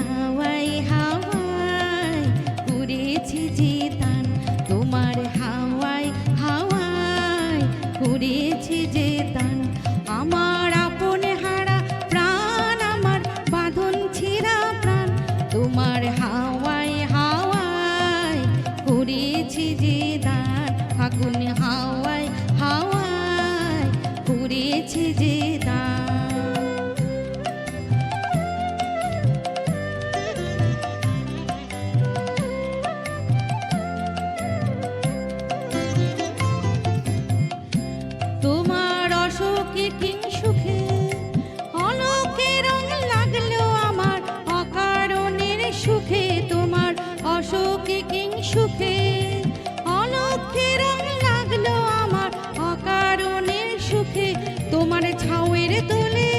হাওয়ায় হাওয়ায় করেছি যে দান, তোমার হাওয়ায় হাওয়ায় করেছি যে দান। আমার আপন হারা প্রাণ, আমার বাঁধন ছিঁড়া প্রাণ, তোমার হাওয়ায় হাওয়ায় করেছি যে দান। ফাগুন হাওয়ায় হাওয়ায় করেছি যে দান। তোমার অসুখে কিং সুখে অলোকে রং লাগলো আমার অকারণের সুখে, তোমার অসুখে কিং সুখে অলোকে রং লাগলো আমার অকারণের সুখে। তোমার ছাউয়ের তোলে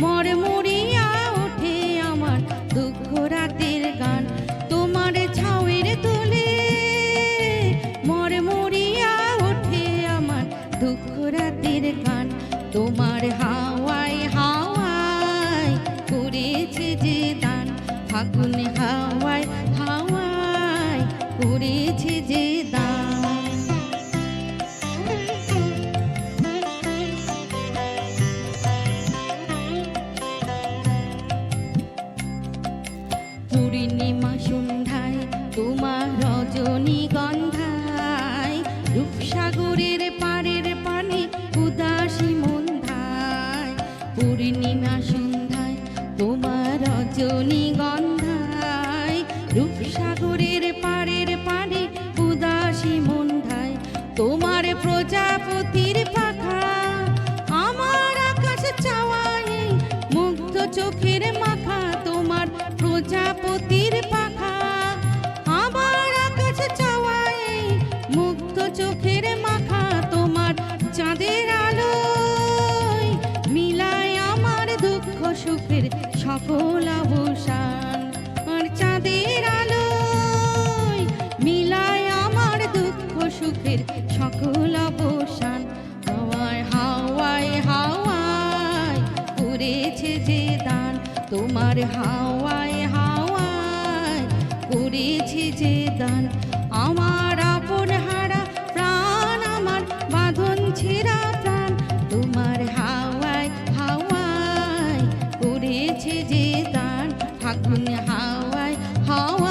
মরমরিয়া ওঠে আমার দুঃখ রাতের গান, তোমার ছাউয়ের তোলে মরমরিয়া ওঠে আমার দুঃখ রাতের গান। তোমার হাওয়ায় হাওয়ায় করেছে যে দান, ফাগুন হাওয়ায় হাওয়ায় করেছে যে দান। পূর্ণিমা সন্ধ্যায় তোমার রজনীগন্ধায়, রূপসাগরের পাড়ের পানে উদাসী মন্ধায়। পূর্ণিমা সন্ধ্যায় তোমার রজনীগন্ধায়, রূপসাগরের পাড়ের পানে উদাসী মন্ধায়। তোমার প্রজাপতির পাখা আমার আকাশ চাওয়ায় মুগ্ধ চোখের মাখা, তোমার প্রজাপতির পাখা আমার আকাশ চাওয়ায় মুগ্ধ চোখের মাখা। তোমার চাঁদের আলোয় মিলায় আমার দুঃখ সুখের সকল অবসান, আর চাঁদের আলোয় মিলায় আমার দুঃখ সুখের সকল অবসান। হাওয়ায় হাওয়ায় হাওয়ায় করেছে যে দান, তোমার হাওয়ায় হাওয়ায় করেছে যে দান। আমার আপন হারা প্রাণ, আমার বাঁধন ছেঁড়া প্রাণ, তোমার হাওয়ায় হাওয়ায় করেছে যে দান। ফাগুন হাওয়ায় হাওয়ায়